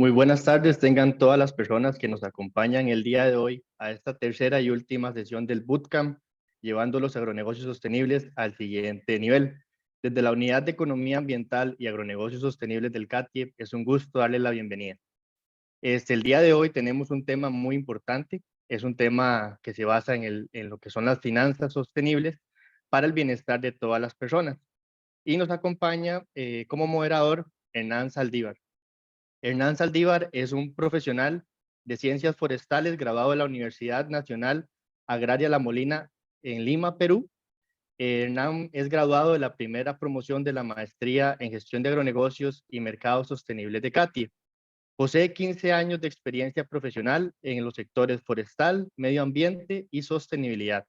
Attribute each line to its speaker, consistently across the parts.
Speaker 1: Muy buenas tardes, tengan todas las personas que nos acompañan el día de hoy a esta tercera y última sesión del Bootcamp, llevando los agronegocios sostenibles al siguiente nivel. Desde la Unidad de Economía Ambiental y Agronegocios Sostenibles del CATIE, es un gusto darles la bienvenida. El día de hoy tenemos un tema muy importante, es un tema que se basa en lo que son las finanzas sostenibles para el bienestar de todas las personas. Y nos acompaña como moderador Hernán Saldívar. Hernán Saldívar es un profesional de ciencias forestales graduado de la Universidad Nacional Agraria La Molina en Lima, Perú. Hernán es graduado de la primera promoción de la maestría en gestión de agronegocios y mercados sostenibles de CATIE. Posee 15 años de experiencia profesional en los sectores forestal, medio ambiente y sostenibilidad,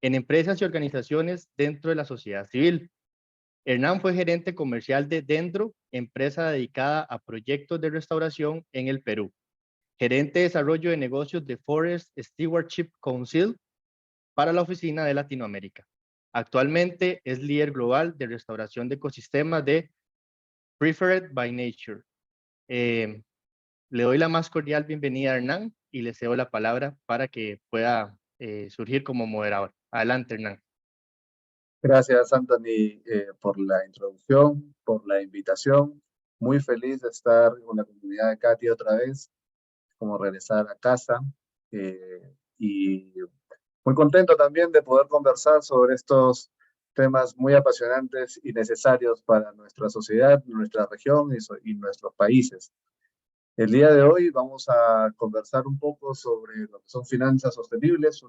Speaker 1: en empresas y organizaciones dentro de la sociedad civil. Hernán fue gerente comercial de Dendro, empresa dedicada a proyectos de restauración en el Perú. Gerente de desarrollo de negocios de Forest Stewardship Council para la oficina de Latinoamérica. Actualmente es líder global de restauración de ecosistemas de Preferred by Nature. Le doy la más cordial bienvenida a Hernán y le cedo la palabra para que pueda surgir como moderador. Adelante, Hernán.
Speaker 2: Gracias, Anthony, por la introducción, por la invitación. Muy feliz de estar con la comunidad de Katy otra vez, como regresar a casa. Y muy contento también de poder conversar sobre estos temas muy apasionantes y necesarios para nuestra sociedad, nuestra región y nuestros países. El día de hoy vamos a conversar un poco sobre lo que son finanzas sostenibles,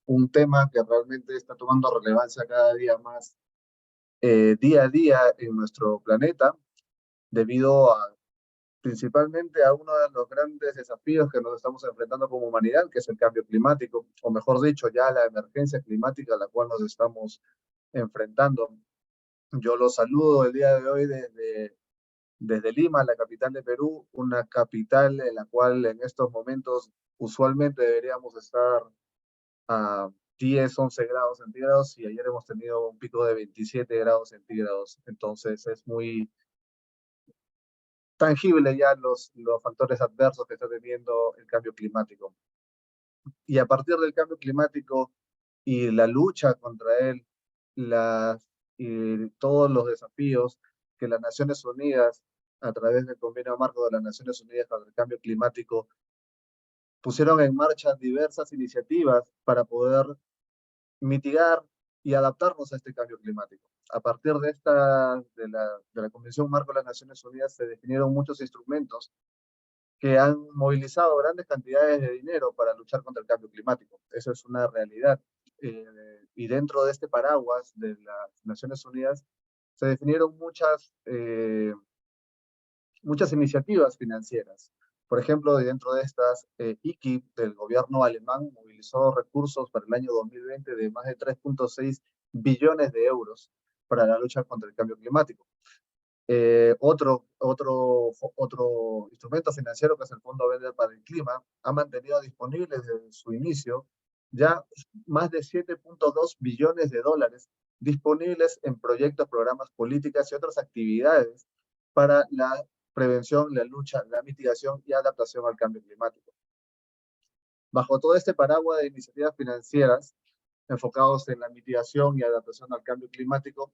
Speaker 2: un tema que realmente está tomando relevancia cada día más día a día en nuestro planeta, debido principalmente a uno de los grandes desafíos que nos estamos enfrentando como humanidad, que es el cambio climático, o mejor dicho, ya la emergencia climática a la cual nos estamos enfrentando. Yo los saludo el día de hoy desde Lima, la capital de Perú, una capital en la cual en estos momentos usualmente deberíamos estar a 10, 11 grados centígrados y ayer hemos tenido un pico de 27 grados centígrados. Entonces es muy tangible ya los factores adversos que está teniendo el cambio climático. Y a partir del cambio climático y la lucha contra él, y todos los desafíos que las Naciones Unidas, a través del convenio marco de las Naciones Unidas para el cambio climático, pusieron en marcha diversas iniciativas para poder mitigar y adaptarnos a este cambio climático. A partir de la Convención Marco de las Naciones Unidas se definieron muchos instrumentos que han movilizado grandes cantidades de dinero para luchar contra el cambio climático. Eso es una realidad. Y dentro de este paraguas de las Naciones Unidas se definieron muchas iniciativas financieras. Por ejemplo, dentro de estas, IKI del gobierno alemán movilizó recursos para el año 2020 de más de 3,6 billones de euros para la lucha contra el cambio climático. Otro instrumento financiero, que es el Fondo Verde para el Clima, ha mantenido disponibles desde su inicio ya más de 7,2 billones de dólares disponibles en proyectos, programas, políticas y otras actividades para la prevención, la lucha, la mitigación y adaptación al cambio climático. Bajo todo este paraguas de iniciativas financieras enfocados en la mitigación y adaptación al cambio climático,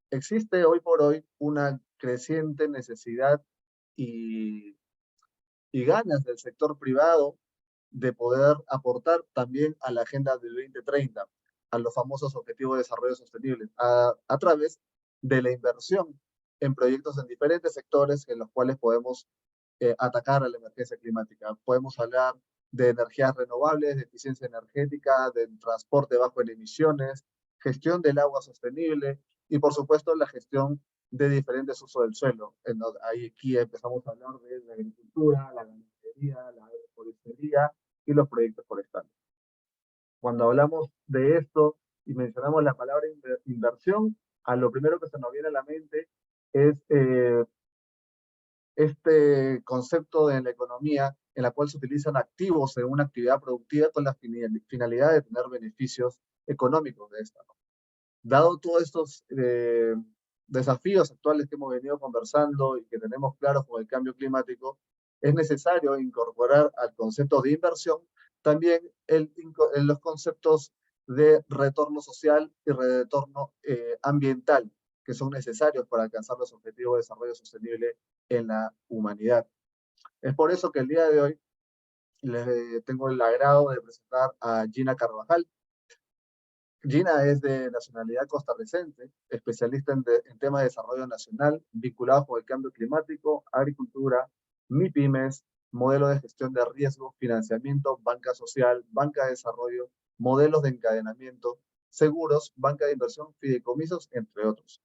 Speaker 2: existe hoy por hoy una creciente necesidad y, y ganas del sector privado de poder aportar también a la Agenda del 2030, a los famosos Objetivos de Desarrollo Sostenible, a través de la inversión en proyectos en diferentes sectores en los cuales podemos atacar a la emergencia climática. Podemos hablar de energías renovables, de eficiencia energética, de transporte bajo en emisiones, gestión del agua sostenible y, por supuesto, la gestión de diferentes usos del suelo. Aquí empezamos a hablar de la agricultura, la ganadería, la agroforestería y los proyectos forestales. Cuando hablamos de esto y mencionamos la palabra inversión, a lo primero que se nos viene a la mente es este concepto de la economía en la cual se utilizan activos en una actividad productiva con la finalidad de tener beneficios económicos de esta, ¿no? Dado todos estos desafíos actuales que hemos venido conversando y que tenemos claros con el cambio climático, Es necesario incorporar al concepto de inversión también los conceptos de retorno social y retorno ambiental, que son necesarios para alcanzar los objetivos de desarrollo sostenible en la humanidad. Es por eso que el día de hoy les tengo el agrado de presentar a Gina Carvajal. Gina es de nacionalidad costarricense, especialista en temas de desarrollo nacional, vinculado con el cambio climático, agricultura, MIPYMES, modelo de gestión de riesgo, financiamiento, banca social, banca de desarrollo, modelos de encadenamiento, seguros, banca de inversión, fideicomisos, entre otros.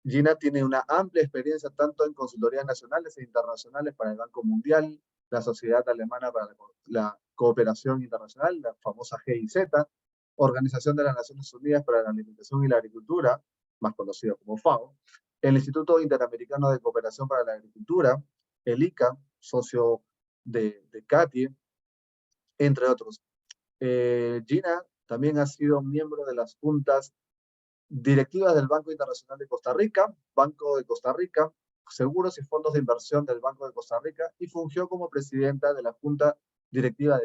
Speaker 2: Gina tiene una amplia experiencia tanto en consultorías nacionales e internacionales para el Banco Mundial, la Sociedad Alemana para la Cooperación Internacional, la famosa GIZ, Organización de las Naciones Unidas para la Alimentación y la Agricultura, más conocido como FAO, el Instituto Interamericano de Cooperación para la Agricultura, el ICA, socio de CATI, entre otros. Gina también ha sido miembro de las juntas directivas del Banco Internacional de Costa Rica, Banco de Costa Rica, Seguros y Fondos de Inversión del Banco de Costa Rica, y fungió como presidenta de la junta directiva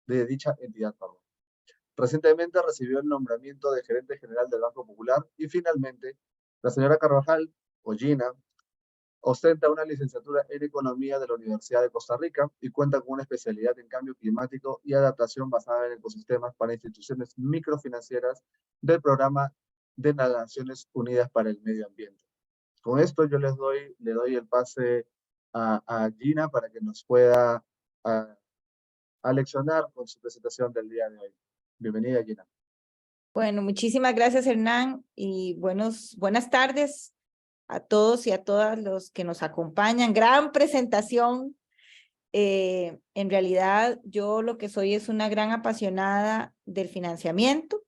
Speaker 2: de dicha entidad. Recientemente recibió el nombramiento de gerente general del Banco Popular y finalmente la señora Carvajal, o Gina, ostenta una licenciatura en Economía de la Universidad de Costa Rica y cuenta con una especialidad en cambio climático y adaptación basada en ecosistemas para instituciones microfinancieras del Programa de las Naciones Unidas para el Medio Ambiente. Con esto yo le doy el pase a Gina para que nos pueda aleccionar con su presentación del día de hoy. Bienvenida, Gina.
Speaker 3: Bueno, muchísimas gracias, Hernán, y buenas tardes a todos y a todas los que nos acompañan. Gran presentación. En realidad, yo lo que soy es una gran apasionada del financiamiento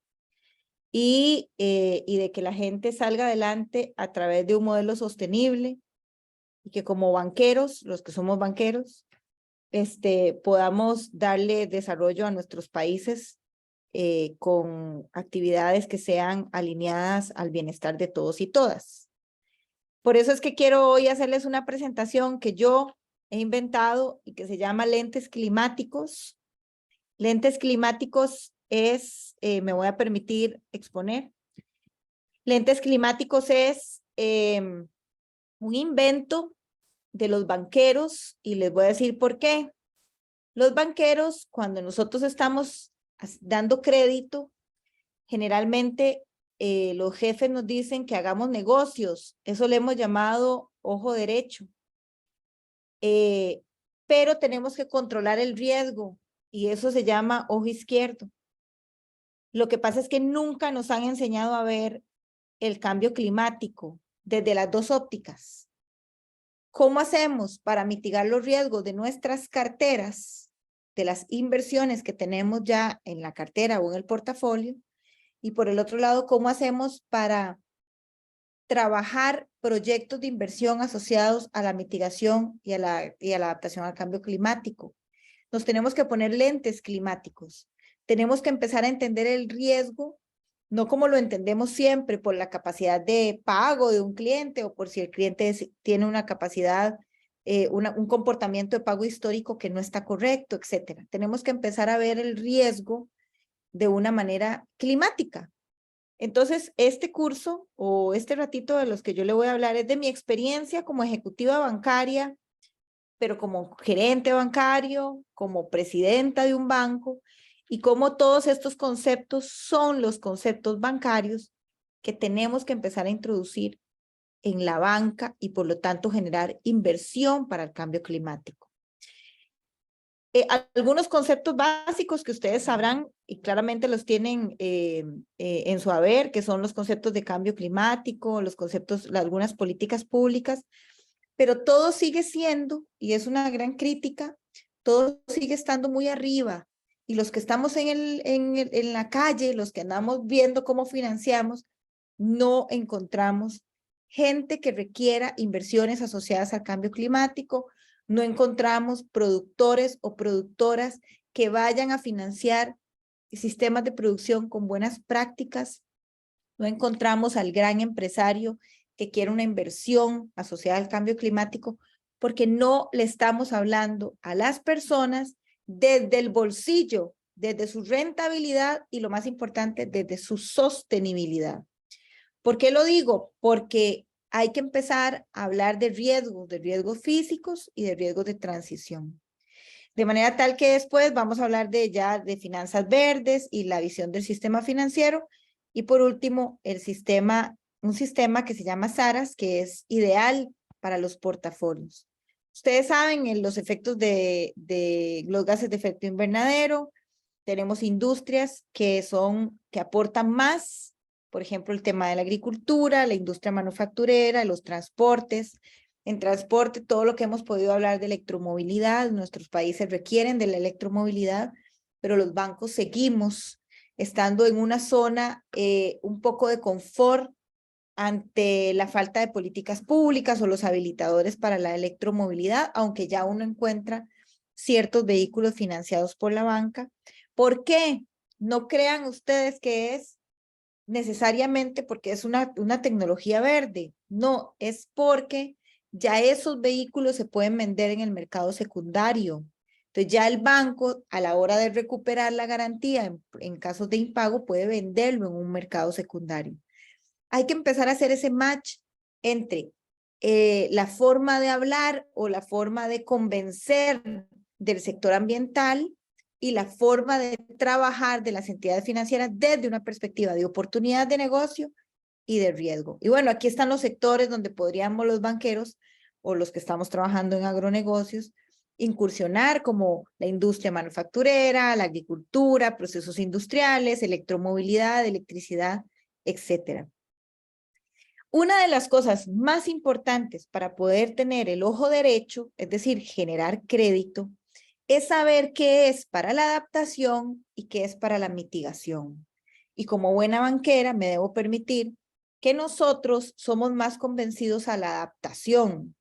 Speaker 3: y de que la gente salga adelante a través de un modelo sostenible y que como banqueros, los que somos banqueros, podamos darle desarrollo a nuestros países con actividades que sean alineadas al bienestar de todos y todas. Por eso es que quiero hoy hacerles una presentación que yo he inventado y que se llama Lentes Climáticos. Lentes Climáticos me voy a permitir exponer. Lentes Climáticos es un invento de los banqueros y les voy a decir por qué. Los banqueros, cuando nosotros estamos dando crédito, generalmente los jefes nos dicen que hagamos negocios. Eso le hemos llamado ojo derecho. Pero tenemos que controlar el riesgo y eso se llama ojo izquierdo. Lo que pasa es que nunca nos han enseñado a ver el cambio climático desde las dos ópticas. ¿Cómo hacemos para mitigar los riesgos de nuestras carteras, de las inversiones que tenemos ya en la cartera o en el portafolio? Y por el otro lado, ¿cómo hacemos para trabajar proyectos de inversión asociados a la mitigación y a la adaptación al cambio climático? Nos tenemos que poner lentes climáticos. Tenemos que empezar a entender el riesgo, no como lo entendemos siempre, por la capacidad de pago de un cliente o por si el cliente tiene una capacidad, un comportamiento de pago histórico que no está correcto, etcétera. Tenemos que empezar a ver el riesgo de una manera climática. Entonces, este curso o este ratito de los que yo le voy a hablar es de mi experiencia como ejecutiva bancaria, pero como gerente bancario, como presidenta de un banco, y cómo todos estos conceptos son los conceptos bancarios que tenemos que empezar a introducir en la banca y por lo tanto generar inversión para el cambio climático. Algunos conceptos básicos que ustedes sabrán y claramente los tienen en su haber, que son los conceptos de cambio climático, los conceptos, algunas políticas públicas, pero todo sigue siendo, y es una gran crítica, todo sigue estando muy arriba, y los que estamos en la calle, los que andamos viendo cómo financiamos, no encontramos gente que requiera inversiones asociadas al cambio climático, no encontramos productores o productoras que vayan a financiar sistemas de producción con buenas prácticas, no encontramos al gran empresario que quiera una inversión asociada al cambio climático porque no le estamos hablando a las personas desde el bolsillo, desde su rentabilidad y lo más importante, desde su sostenibilidad. ¿Por qué lo digo? Porque hay que empezar a hablar de riesgos físicos y de riesgos de transición. De manera tal que después vamos a hablar de finanzas verdes y la visión del sistema financiero. Y por último, un sistema que se llama SARAS, que es ideal para los portafolios. Ustedes saben los efectos de los gases de efecto invernadero. Tenemos industrias que aportan más, por ejemplo, el tema de la agricultura, la industria manufacturera, los transportes. En transporte, todo lo que hemos podido hablar de electromovilidad, nuestros países requieren de la electromovilidad, pero los bancos seguimos estando en una zona un poco de confort ante la falta de políticas públicas o los habilitadores para la electromovilidad, aunque ya uno encuentra ciertos vehículos financiados por la banca. ¿Por qué? No crean ustedes que es necesariamente porque es una tecnología verde. No, es porque ya esos vehículos se pueden vender en el mercado secundario. Entonces ya el banco, a la hora de recuperar la garantía en casos de impago, puede venderlo en un mercado secundario. Hay que empezar a hacer ese match entre la forma de hablar o la forma de convencer del sector ambiental y la forma de trabajar de las entidades financieras desde una perspectiva de oportunidad de negocio y de riesgo. Y bueno, aquí están los sectores donde podríamos los banqueros o los que estamos trabajando en agronegocios incursionar, como la industria manufacturera, la agricultura, procesos industriales, electromovilidad, electricidad, etcétera. Una de las cosas más importantes para poder tener el ojo derecho, es decir, generar crédito, es saber qué es para la adaptación y qué es para la mitigación. Y como buena banquera me debo permitir que nosotros somos más convencidos a la adaptación,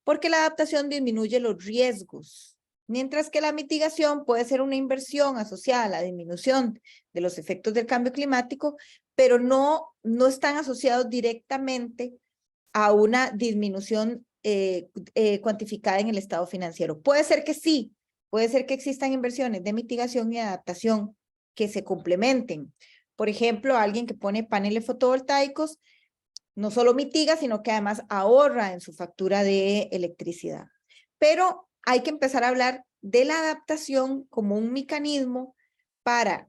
Speaker 3: porque la adaptación disminuye los riesgos, mientras que la mitigación puede ser una inversión asociada a la disminución de los efectos del cambio climático, pero no están asociados directamente a una disminución cuantificada en el estado financiero. Puede ser que sí, puede ser que existan inversiones de mitigación y adaptación que se complementen. Por ejemplo, alguien que pone paneles fotovoltaicos no solo mitiga, sino que además ahorra en su factura de electricidad. Pero hay que empezar a hablar de la adaptación como un mecanismo para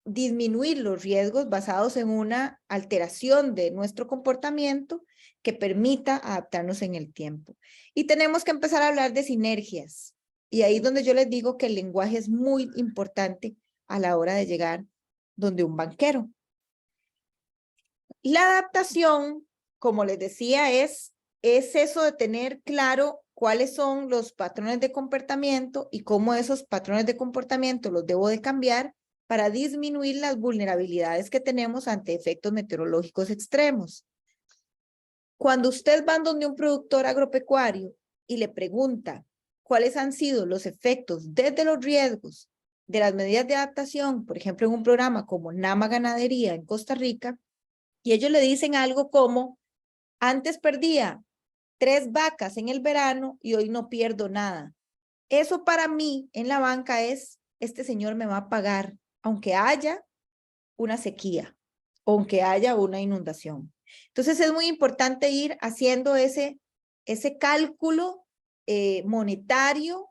Speaker 3: disminuir los riesgos basados en una alteración de nuestro comportamiento que permita adaptarnos en el tiempo. Y tenemos que empezar a hablar de sinergias. Y ahí es donde yo les digo que el lenguaje es muy importante a la hora de llegar donde un banquero. La adaptación, como les decía, es eso de tener claro cuáles son los patrones de comportamiento y cómo esos patrones de comportamiento los debo de cambiar para disminuir las vulnerabilidades que tenemos ante efectos meteorológicos extremos. Cuando usted va donde un productor agropecuario y le pregunta cuáles han sido los efectos desde los riesgos de las medidas de adaptación, por ejemplo, en un programa como Nama Ganadería en Costa Rica, y ellos le dicen algo como, antes perdía 3 vacas en el verano y hoy no pierdo nada. Eso para mí en la banca es, este señor me va a pagar, aunque haya una sequía, aunque haya una inundación. Entonces es muy importante ir haciendo ese cálculo monetario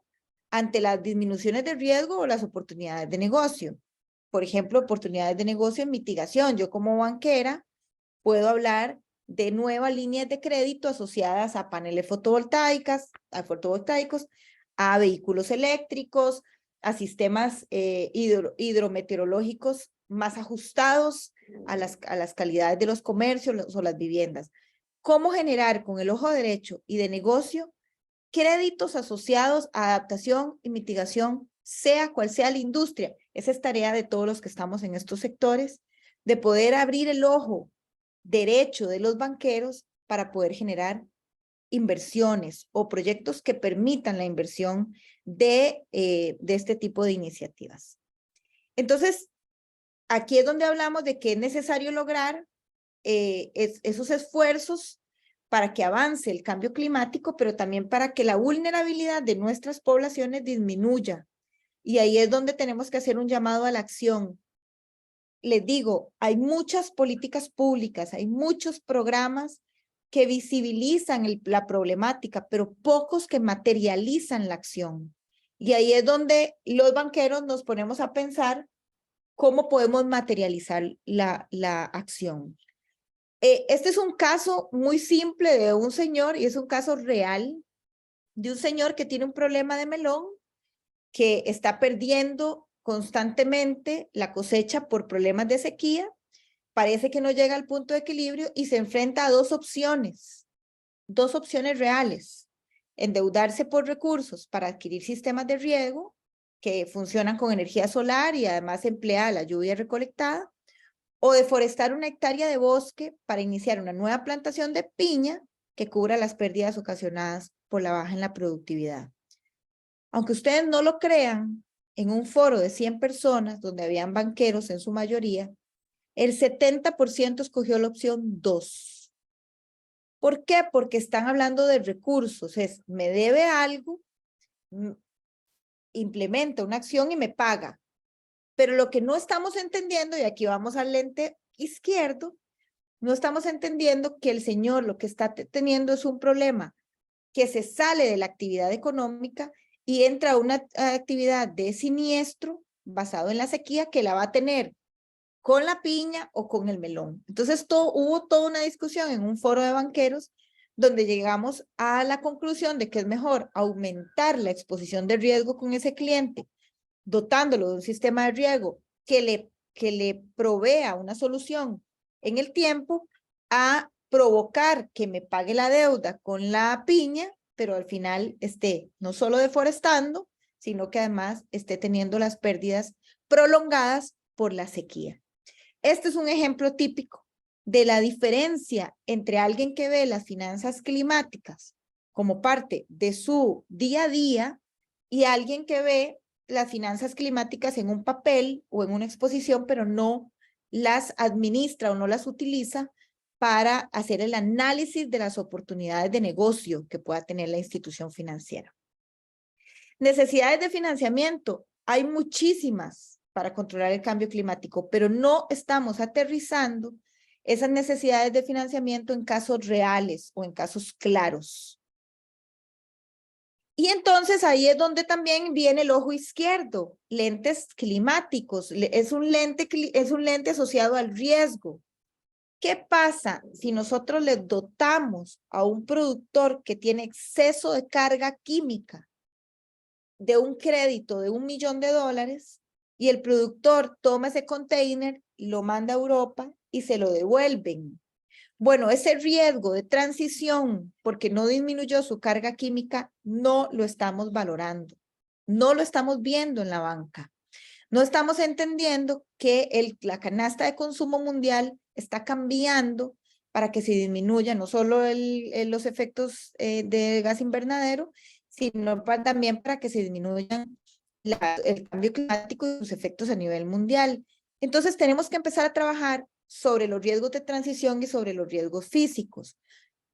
Speaker 3: ante las disminuciones de riesgo o las oportunidades de negocio. Por ejemplo, oportunidades de negocio en mitigación. Yo como banquera puedo hablar de nuevas líneas de crédito asociadas a paneles fotovoltaicos, a vehículos eléctricos, a sistemas hidrometeorológicos más ajustados a las calidades de los comercios o las viviendas. ¿Cómo generar con el ojo derecho y de negocio créditos asociados a adaptación y mitigación, sea cual sea la industria? Esa es tarea de todos los que estamos en estos sectores, de poder abrir el ojo derecho de los banqueros para poder generar inversiones o proyectos que permitan la inversión de este tipo de iniciativas. Entonces, aquí es donde hablamos de que es necesario lograr esos esfuerzos para que avance el cambio climático, pero también para que la vulnerabilidad de nuestras poblaciones disminuya. Y ahí es donde tenemos que hacer un llamado a la acción. Les digo, hay muchas políticas públicas, hay muchos programas que visibilizan la problemática, pero pocos que materializan la acción. Y ahí es donde los banqueros nos ponemos a pensar cómo podemos materializar la acción. Este es un caso muy simple de un señor, y es un caso real, de un señor que tiene un problema de melón, que está perdiendo constantemente la cosecha por problemas de sequía, parece que no llega al punto de equilibrio y se enfrenta a dos opciones reales: endeudarse por recursos para adquirir sistemas de riego que funcionan con energía solar y además emplea la lluvia recolectada, o deforestar una hectárea de bosque para iniciar una nueva plantación de piña que cubra las pérdidas ocasionadas por la baja en la productividad. Aunque ustedes no lo crean, en un foro de 100 personas, donde habían banqueros en su mayoría, el 70% escogió la opción 2. ¿Por qué? Porque están hablando de recursos. Es, me debe algo, implementa una acción y me paga. Pero lo que no estamos entendiendo, y aquí vamos al lente izquierdo, no estamos entendiendo que el señor lo que está teniendo es un problema que se sale de la actividad económica y entra a una actividad de siniestro basado en la sequía que la va a tener con la piña o con el melón. Entonces hubo toda una discusión en un foro de banqueros donde llegamos a la conclusión de que es mejor aumentar la exposición de riesgo con ese cliente, dotándolo de un sistema de riego que le provea una solución en el tiempo, a provocar que me pague la deuda con la piña, pero al final esté no solo deforestando, sino que además esté teniendo las pérdidas prolongadas por la sequía. Este es un ejemplo típico de la diferencia entre alguien que ve las finanzas climáticas como parte de su día a día y alguien que ve las finanzas climáticas en un papel o en una exposición, pero no las administra o no las utiliza para hacer el análisis de las oportunidades de negocio que pueda tener la institución financiera. Necesidades de financiamiento. Hay muchísimas para controlar el cambio climático, pero no estamos aterrizando esas necesidades de financiamiento en casos reales o en casos claros. Y entonces ahí es donde también viene el ojo izquierdo, lentes climáticos. Es un lente asociado al riesgo. ¿Qué pasa si nosotros le dotamos a un productor que tiene exceso de carga química de un crédito de $1 millón y el productor toma ese container, lo manda a Europa y se lo devuelven? Bueno, ese riesgo de transición, porque no disminuyó su carga química, no lo estamos valorando, no lo estamos viendo en la banca. No estamos entendiendo que la canasta de consumo mundial está cambiando para que se disminuya no solo los efectos de gas invernadero, sino también para que se disminuyan el cambio climático y sus efectos a nivel mundial. Entonces tenemos que empezar a trabajar sobre los riesgos de transición y sobre los riesgos físicos.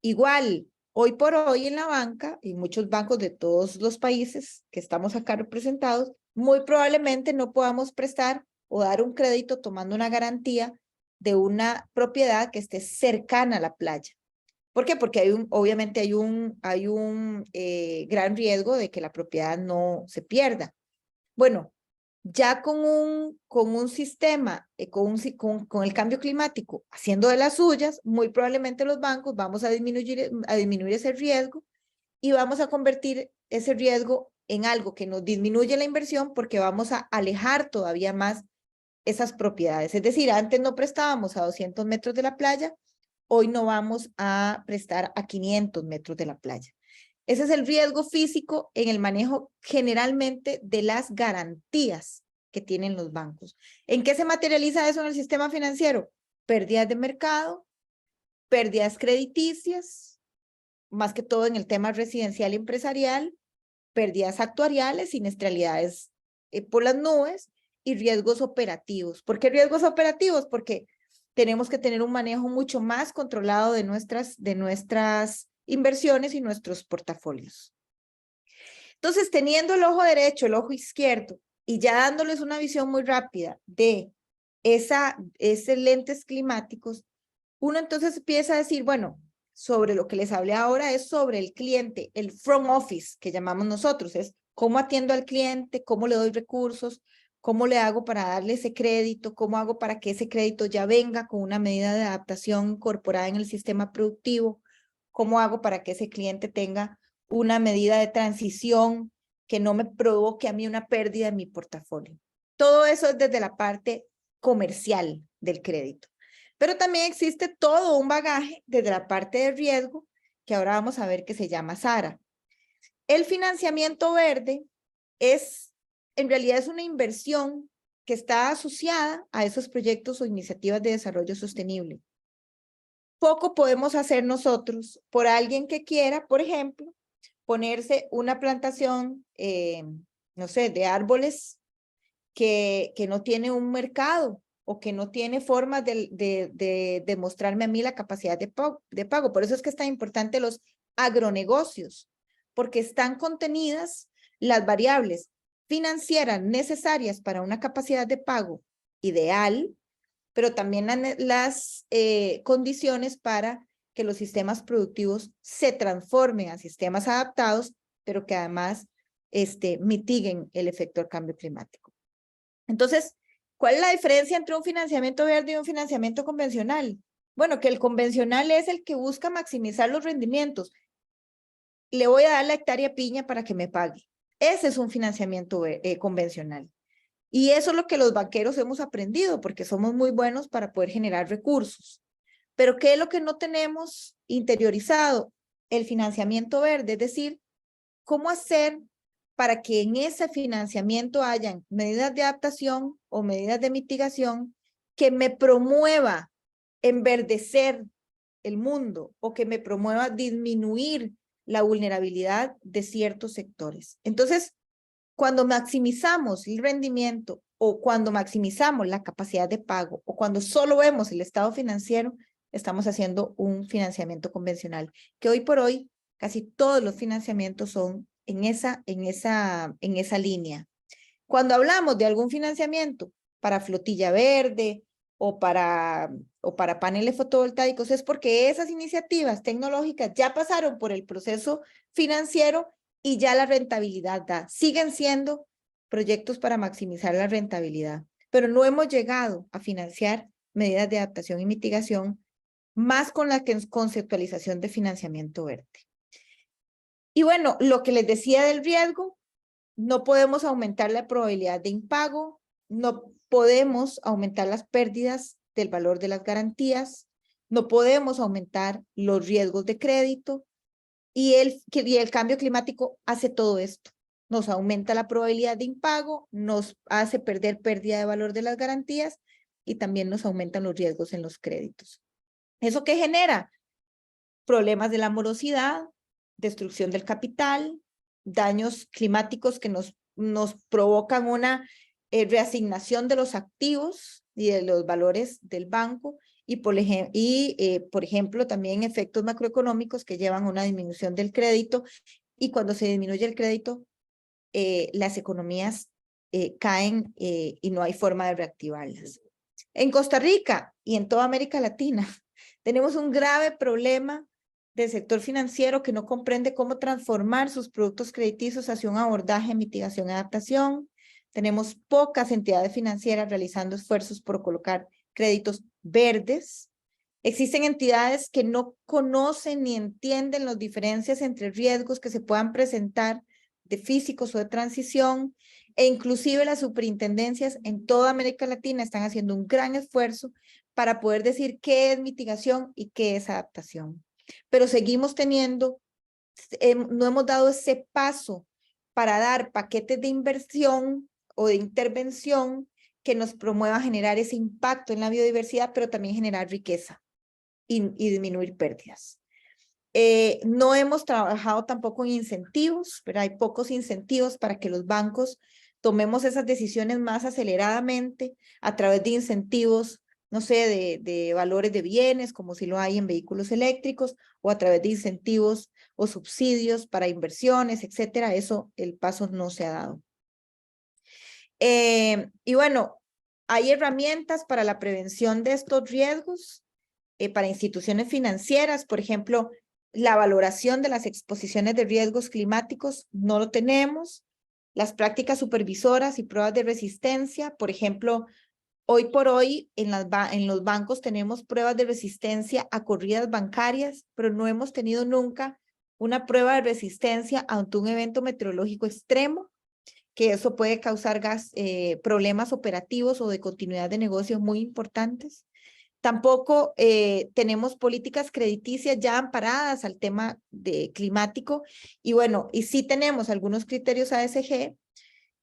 Speaker 3: Igual, hoy por hoy en la banca, y muchos bancos de todos los países que estamos acá representados, muy probablemente no podamos prestar o dar un crédito tomando una garantía de una propiedad que esté cercana a la playa. ¿Por qué? Porque obviamente hay un gran riesgo de que la propiedad no se pierda. Bueno, ya con un sistema, con el cambio climático haciendo de las suyas, muy probablemente los bancos vamos a disminuir ese riesgo y vamos a convertir ese riesgo en algo que nos disminuye la inversión, porque vamos a alejar todavía más esas propiedades. Es decir, antes no prestábamos a 200 metros de la playa, hoy no vamos a prestar a 500 metros de la playa. Ese es el riesgo físico en el manejo generalmente de las garantías que tienen los bancos. ¿En qué se materializa eso en el sistema financiero? Pérdidas de mercado, pérdidas crediticias, más que todo en el tema residencial y empresarial, pérdidas actuariales, siniestralidades por las nubes y riesgos operativos. ¿Por qué riesgos operativos? Porque tenemos que tener un manejo mucho más controlado de nuestras inversiones y nuestros portafolios. Entonces, teniendo el ojo derecho, el ojo izquierdo, y ya dándoles una visión muy rápida de esos lentes climáticos, uno entonces empieza a decir, bueno, sobre lo que les hablé ahora es sobre el cliente, el front office que llamamos nosotros, es cómo atiendo al cliente, cómo le doy recursos, cómo le hago para darle ese crédito, cómo hago para que ese crédito ya venga con una medida de adaptación incorporada en el sistema productivo, cómo hago para que ese cliente tenga una medida de transición que no me provoque a mí una pérdida en mi portafolio. Todo eso es desde la parte comercial del crédito. Pero también existe todo un bagaje desde la parte de riesgo que ahora vamos a ver que se llama SARA. El financiamiento verde en realidad es una inversión que está asociada a esos proyectos o iniciativas de desarrollo sostenible. Poco podemos hacer nosotros por alguien que quiera, por ejemplo, ponerse una plantación, no sé, de árboles que no tiene un mercado o que no tiene formas de mostrarme a mí la capacidad de pago. Por eso es que es tan importante los agronegocios, porque están contenidas las variables financieras necesarias para una capacidad de pago ideal, pero también las condiciones para que los sistemas productivos se transformen a sistemas adaptados, pero que además mitiguen el efecto del cambio climático. Entonces, ¿cuál es la diferencia entre un financiamiento verde y un financiamiento convencional? Bueno, que el convencional es el que busca maximizar los rendimientos. Le voy a dar la hectárea piña para que me pague. Ese es un financiamiento convencional. Y eso es lo que los banqueros hemos aprendido, porque somos muy buenos para poder generar recursos. Pero ¿qué es lo que no tenemos interiorizado? El financiamiento verde, es decir, ¿cómo hacer para que en ese financiamiento hayan medidas de adaptación o medidas de mitigación que me promueva enverdecer el mundo o que me promueva disminuir la vulnerabilidad de ciertos sectores? Entonces, cuando maximizamos el rendimiento o cuando maximizamos la capacidad de pago o cuando solo vemos el estado financiero, estamos haciendo un financiamiento convencional, que hoy por hoy casi todos los financiamientos son en esa línea. Cuando hablamos de algún financiamiento para flotilla verde o para paneles fotovoltaicos, es porque esas iniciativas tecnológicas ya pasaron por el proceso financiero y ya la rentabilidad da. Siguen siendo proyectos para maximizar la rentabilidad, pero no hemos llegado a financiar medidas de adaptación y mitigación más con la conceptualización de financiamiento verde. Y bueno, lo que les decía del riesgo, no podemos aumentar la probabilidad de impago, no podemos aumentar las pérdidas del valor de las garantías, no podemos aumentar los riesgos de crédito y el cambio climático hace todo esto. Nos aumenta la probabilidad de impago, nos hace perder pérdida de valor de las garantías y también nos aumentan los riesgos en los créditos. ¿Eso qué genera? Problemas de la morosidad, destrucción del capital, daños climáticos que nos provocan una reasignación de los activos y de los valores del banco y por ejemplo también efectos macroeconómicos que llevan a una disminución del crédito y cuando se disminuye el crédito las economías caen y no hay forma de reactivarlas. En Costa Rica y en toda América Latina tenemos un grave problema del sector financiero que no comprende cómo transformar sus productos crediticios hacia un abordaje de mitigación y adaptación. Tenemos pocas entidades financieras realizando esfuerzos por colocar créditos verdes. Existen entidades que no conocen ni entienden las diferencias entre riesgos que se puedan presentar de físicos o de transición, e inclusive las superintendencias en toda América Latina están haciendo un gran esfuerzo para poder decir qué es mitigación y qué es adaptación. Pero seguimos teniendo, no hemos dado ese paso para dar paquetes de inversión o de intervención que nos promueva generar ese impacto en la biodiversidad, pero también generar riqueza y disminuir pérdidas. No hemos trabajado tampoco en incentivos, pero hay pocos incentivos para que los bancos tomemos esas decisiones más aceleradamente a través de incentivos, no sé, de valores de bienes, como si lo hay en vehículos eléctricos, o a través de incentivos o subsidios para inversiones, etcétera. Eso, el paso no se ha dado. Y bueno, hay herramientas para la prevención de estos riesgos para instituciones financieras, por ejemplo, la valoración de las exposiciones de riesgos climáticos, no lo tenemos. Las prácticas supervisoras y pruebas de resistencia, por ejemplo, hoy por hoy en los bancos tenemos pruebas de resistencia a corridas bancarias, pero no hemos tenido nunca una prueba de resistencia ante un evento meteorológico extremo, que eso puede causar problemas operativos o de continuidad de negocios muy importantes. Tampoco tenemos políticas crediticias ya amparadas al tema climático. Y bueno, y sí tenemos algunos criterios ASG,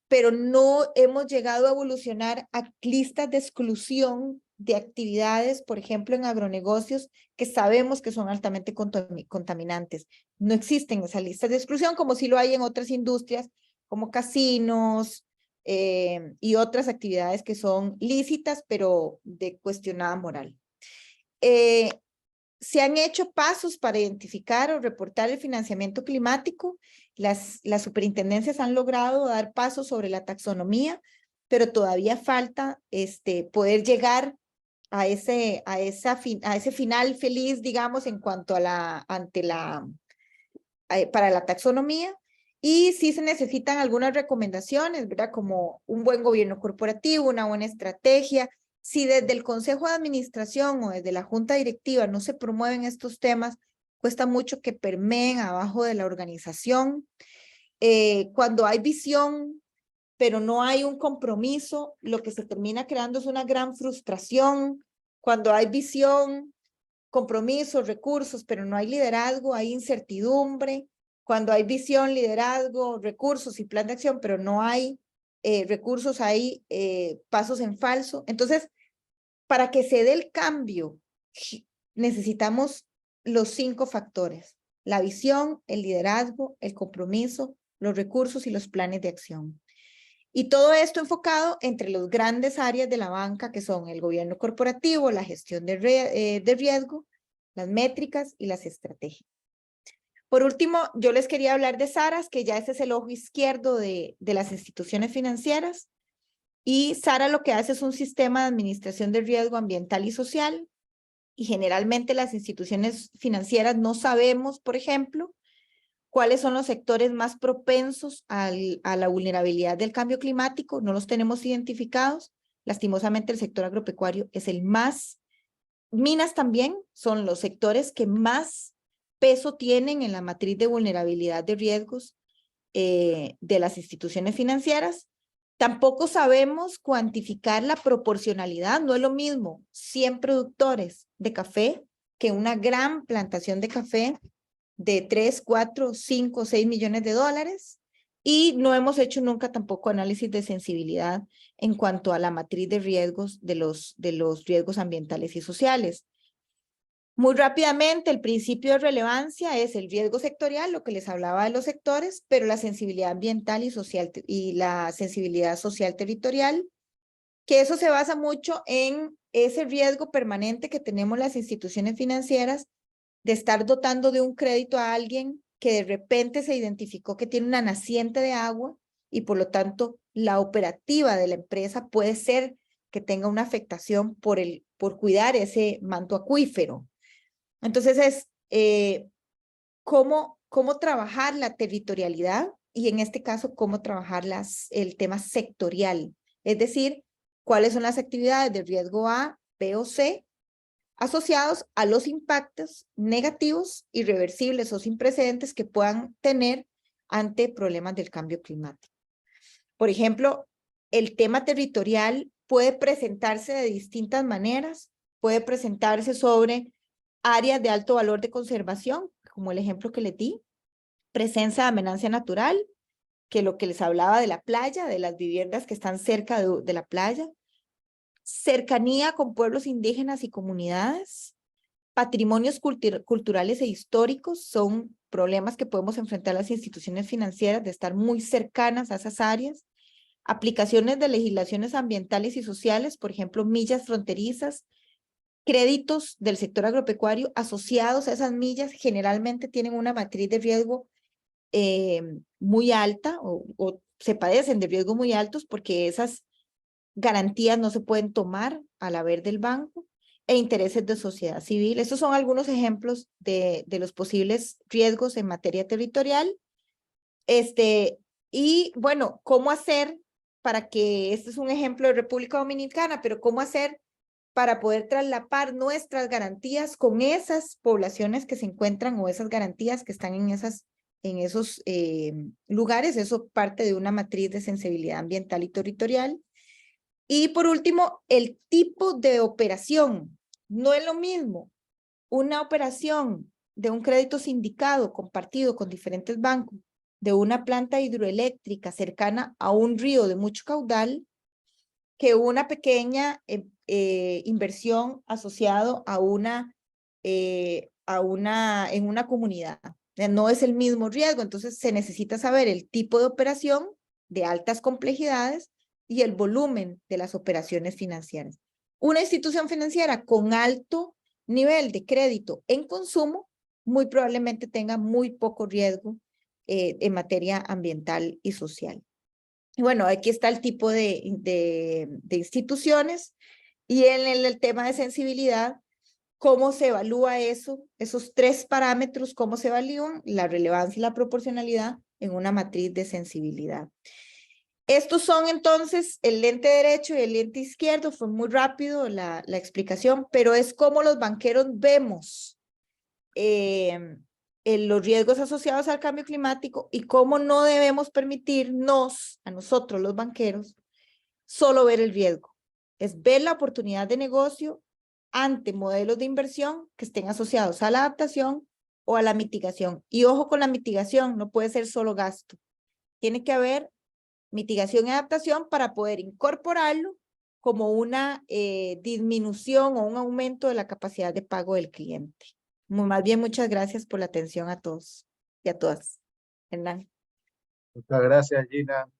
Speaker 3: pero no hemos llegado a evolucionar a listas de exclusión de actividades, por ejemplo, en agronegocios, que sabemos que son altamente contaminantes. No existen esas listas de exclusión como sí lo hay en otras industrias, como casinos y otras actividades que son lícitas, pero de cuestionada moral. Se han hecho pasos para identificar o reportar el financiamiento climático. Las superintendencias han logrado dar pasos sobre la taxonomía, pero todavía falta poder llegar a ese final feliz, digamos, en cuanto a para la taxonomía. Y sí se necesitan algunas recomendaciones, ¿verdad? Como un buen gobierno corporativo, una buena estrategia. Si desde el Consejo de Administración o desde la Junta Directiva no se promueven estos temas, cuesta mucho que permeen abajo de la organización. Cuando hay visión, pero no hay un compromiso, lo que se termina creando es una gran frustración. Cuando hay visión, compromisos, recursos, pero no hay liderazgo, hay incertidumbre. Cuando hay visión, liderazgo, recursos y plan de acción, pero no hay recursos, hay pasos en falso. Entonces, para que se dé el cambio, necesitamos los 5 factores: la visión, el liderazgo, el compromiso, los recursos y los planes de acción. Y todo esto enfocado entre los grandes áreas de la banca, que son el gobierno corporativo, la gestión de riesgo, las métricas y las estrategias. Por último, yo les quería hablar de SARAS, que ya ese es el ojo izquierdo de las instituciones financieras. Y SARA lo que hace es un sistema de administración de riesgo ambiental y social. Y generalmente las instituciones financieras no sabemos, por ejemplo, cuáles son los sectores más propensos a la vulnerabilidad del cambio climático. No los tenemos identificados. Lastimosamente el sector agropecuario es el más. Minas también son los sectores que más peso tienen en la matriz de vulnerabilidad de riesgos de las instituciones financieras. Tampoco sabemos cuantificar la proporcionalidad. No es lo mismo 100 productores de café que una gran plantación de café de 3, 4, 5, 6 millones de dólares. Y no hemos hecho nunca tampoco análisis de sensibilidad en cuanto a la matriz de riesgos de los riesgos ambientales y sociales. Muy rápidamente, el principio de relevancia es el riesgo sectorial, lo que les hablaba de los sectores, pero la sensibilidad ambiental y social y la sensibilidad social territorial, que eso se basa mucho en ese riesgo permanente que tenemos las instituciones financieras de estar dotando de un crédito a alguien que de repente se identificó que tiene una naciente de agua y por lo tanto la operativa de la empresa puede ser que tenga una afectación por cuidar ese manto acuífero. Entonces es cómo trabajar la territorialidad y en este caso cómo trabajar el tema sectorial, es decir, cuáles son las actividades de riesgo A, B o C asociados a los impactos negativos, irreversibles o sin precedentes que puedan tener ante problemas del cambio climático. Por ejemplo, el tema territorial puede presentarse de distintas maneras, puede presentarse sobre áreas de alto valor de conservación, como el ejemplo que les di, presencia de amenaza natural, que lo que les hablaba de la playa, de las viviendas que están cerca de la playa, cercanía con pueblos indígenas y comunidades, patrimonios culturales e históricos son problemas que podemos enfrentar las instituciones financieras de estar muy cercanas a esas áreas, aplicaciones de legislaciones ambientales y sociales, por ejemplo, millas fronterizas créditos del sector agropecuario asociados a esas millas generalmente tienen una matriz de riesgo muy alta o se padecen de riesgos muy altos porque esas garantías no se pueden tomar al haber del banco e intereses de sociedad civil. Estos son algunos ejemplos de los posibles riesgos en materia territorial. Y bueno, ¿cómo hacer para que, este es un ejemplo de República Dominicana, pero cómo hacer para poder traslapar nuestras garantías con esas poblaciones que se encuentran o esas garantías que están en esos lugares? Eso parte de una matriz de sensibilidad ambiental y territorial. Y por último, el tipo de operación. No es lo mismo una operación de un crédito sindicado compartido con diferentes bancos de una planta hidroeléctrica cercana a un río de mucho caudal que una pequeña inversión asociado en una comunidad. No es el mismo riesgo, entonces se necesita saber el tipo de operación de altas complejidades y el volumen de las operaciones financieras. Una institución financiera con alto nivel de crédito en consumo muy probablemente tenga muy poco riesgo en materia ambiental y social. Y bueno, aquí está el tipo de instituciones y en el tema de sensibilidad, ¿cómo se evalúa eso? Esos tres parámetros, ¿cómo se evalúan? La relevancia y la proporcionalidad en una matriz de sensibilidad. Estos son entonces el lente derecho y el lente izquierdo. Fue muy rápido la explicación, pero es como los banqueros vemos los riesgos asociados al cambio climático y cómo no debemos permitirnos, a nosotros los banqueros, solo ver el riesgo. Es ver la oportunidad de negocio ante modelos de inversión que estén asociados a la adaptación o a la mitigación. Y ojo con la mitigación, no puede ser solo gasto. Tiene que haber mitigación y adaptación para poder incorporarlo como una disminución o un aumento de la capacidad de pago del cliente. Más bien, muchas gracias por la atención a todos y a todas. Hernán.
Speaker 2: Muchas gracias, Gina.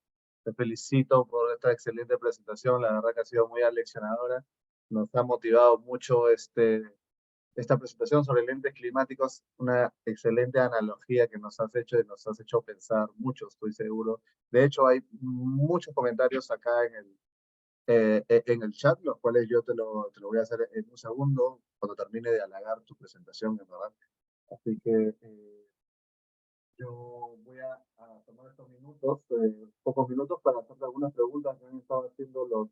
Speaker 2: Te felicito por esta excelente presentación. La verdad que ha sido muy aleccionadora. Nos ha motivado mucho esta presentación sobre lentes climáticos. Una excelente analogía que nos has hecho y nos has hecho pensar mucho, estoy seguro. De hecho, hay muchos comentarios acá en el chat, los cuales yo te lo voy a hacer en un segundo, cuando termine de halagar tu presentación, en verdad. Así que yo voy a tomar estos minutos, pocos minutos, para hacer algunas preguntas que han estado haciendo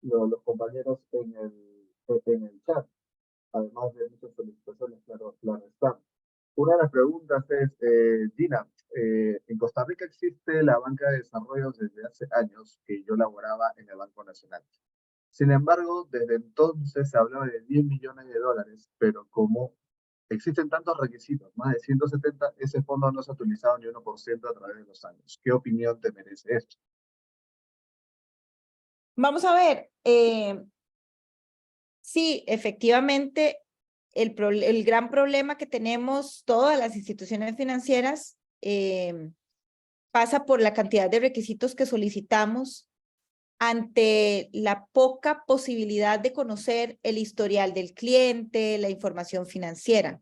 Speaker 2: los compañeros en el chat, además de muchas felicitaciones, claro está. Una de las preguntas es, Gina, en Costa Rica existe la banca de desarrollo desde hace años que yo laboraba en el Banco Nacional. Sin embargo, desde entonces se hablaba de 10 millones de dólares, pero como existen tantos requisitos, más de 170, ese fondo no se ha utilizado ni 1% a través de los años. ¿Qué opinión te merece esto?
Speaker 3: Vamos a ver. Sí, efectivamente, el gran problema que tenemos todas las instituciones financieras pasa por la cantidad de requisitos que solicitamos ante la poca posibilidad de conocer el historial del cliente, la información financiera.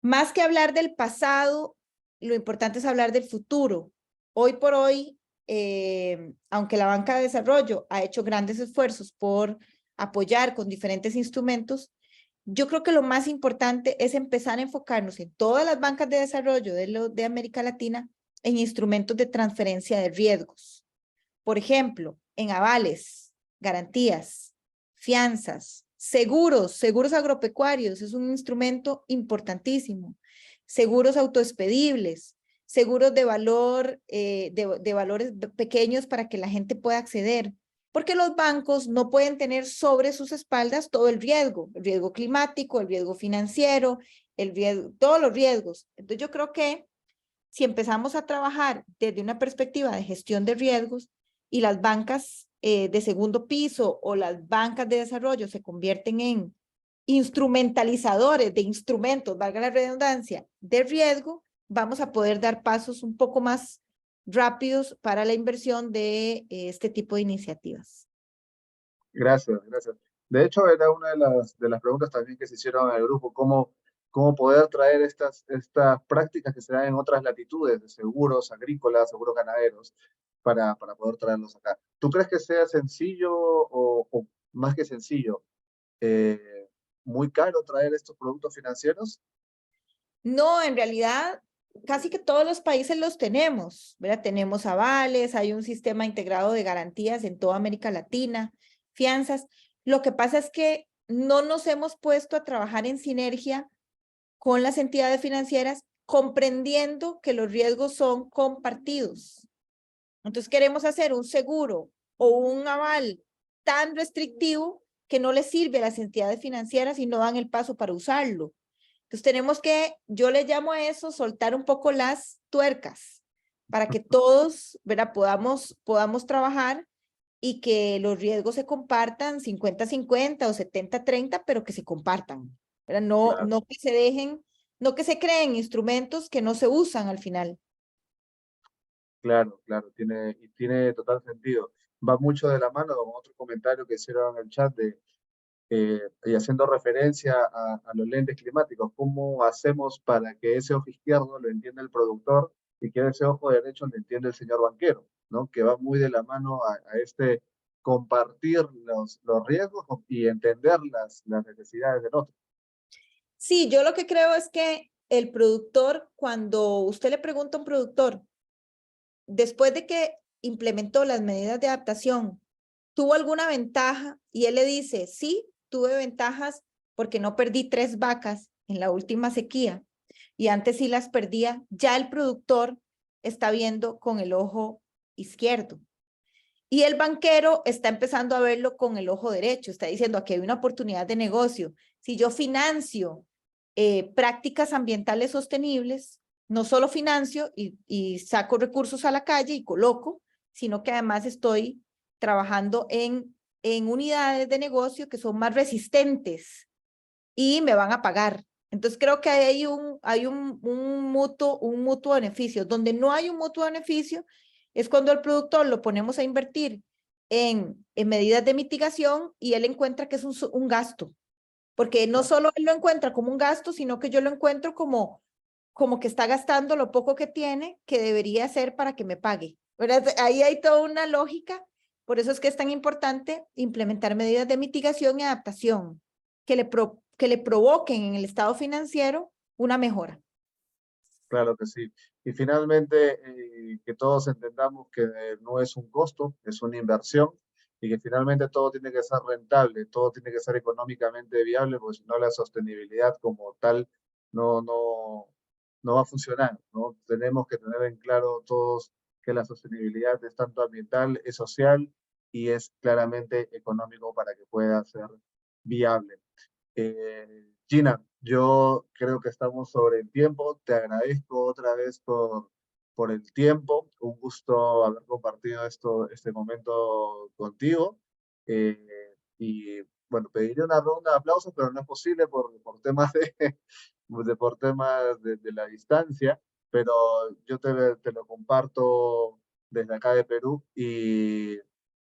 Speaker 3: Más que hablar del pasado, lo importante es hablar del futuro. Hoy por hoy, aunque la banca de desarrollo ha hecho grandes esfuerzos por apoyar con diferentes instrumentos, yo creo que lo más importante es empezar a enfocarnos en todas las bancas de desarrollo de América Latina en instrumentos de transferencia de riesgos. Por ejemplo, en avales, garantías, fianzas, seguros agropecuarios, es un instrumento importantísimo. Seguros autoexpedibles, seguros de valor, de valores pequeños para que la gente pueda acceder. Porque los bancos no pueden tener sobre sus espaldas todo el riesgo climático, el riesgo financiero, todos los riesgos. Entonces yo creo que si empezamos a trabajar desde una perspectiva de gestión de riesgos y las bancas de segundo piso o las bancas de desarrollo se convierten en instrumentalizadores de instrumentos, valga la redundancia, de riesgo, vamos a poder dar pasos un poco más rápidos para la inversión de este tipo de iniciativas.
Speaker 2: Gracias, gracias. De hecho, era una de las preguntas también que se hicieron en el grupo, cómo poder traer estas prácticas que se dan en otras latitudes, de seguros agrícolas, seguros ganaderos, para poder traerlos acá. ¿Tú crees que sea sencillo o más que sencillo, muy caro traer estos productos financieros?
Speaker 3: No, en realidad, casi que todos los países los tenemos, ¿verdad? Tenemos avales, hay un sistema integrado de garantías en toda América Latina, fianzas. Lo que pasa es que no nos hemos puesto a trabajar en sinergia con las entidades financieras, comprendiendo que los riesgos son compartidos. Entonces queremos hacer un seguro o un aval tan restrictivo que no les sirve a las entidades financieras y no dan el paso para usarlo. Entonces tenemos que, yo le llamo a eso, soltar un poco las tuercas para que todos, ¿verdad? Podamos trabajar y que los riesgos se compartan 50-50 o 70-30, pero que se compartan, ¿verdad? No,
Speaker 2: Claro,
Speaker 3: no que se dejen, no que se creen instrumentos que no se usan al final.
Speaker 2: claro, claro, tiene total sentido. Va mucho de la mano con otro comentario que hicieron en el chat y haciendo referencia a los lentes climáticos, ¿cómo hacemos para que ese ojo izquierdo lo entienda el productor y que ese ojo derecho lo entienda el señor banquero? ¿No? Que va muy de la mano a este compartir los riesgos y entender las necesidades del otro.
Speaker 3: Sí, yo lo que creo es que el productor, cuando usted le pregunta a un productor, después de que implementó las medidas de adaptación, ¿tuvo alguna ventaja? Y él le dice, sí, tuve ventajas porque no perdí 3 vacas en la última sequía y antes sí las perdía. Ya el productor está viendo con el ojo izquierdo y el banquero está empezando a verlo con el ojo derecho. Está diciendo, aquí hay una oportunidad de negocio. Si yo financio prácticas ambientales sostenibles, no solo financio y saco recursos a la calle y coloco, sino que además estoy trabajando en unidades de negocio que son más resistentes y me van a pagar. Entonces creo que hay un mutuo beneficio. Donde no hay un mutuo beneficio es cuando el productor lo ponemos a invertir en medidas de mitigación y él encuentra que es un gasto, porque no solo él lo encuentra como un gasto, sino que yo lo encuentro como que está gastando lo poco que tiene, que debería hacer para que me pague. ¿Verdad? Ahí hay toda una lógica, por eso es que es tan importante implementar medidas de mitigación y adaptación que le provoquen en el estado financiero una mejora.
Speaker 2: Claro que sí. Y finalmente, que todos entendamos que no es un costo, es una inversión y que finalmente todo tiene que ser rentable, todo tiene que ser económicamente viable, porque si no la sostenibilidad como tal no, no, no va a funcionar, ¿no? Tenemos que tener en claro todos que la sostenibilidad es tanto ambiental, es social y es claramente económico para que pueda ser viable. Gina, yo creo que estamos sobre el tiempo. Te agradezco otra vez por el tiempo. Un gusto haber compartido este momento contigo. Y bueno, pediría una ronda de aplausos, pero no es posible por temas por temas de la distancia. Pero yo te lo comparto desde acá de Perú y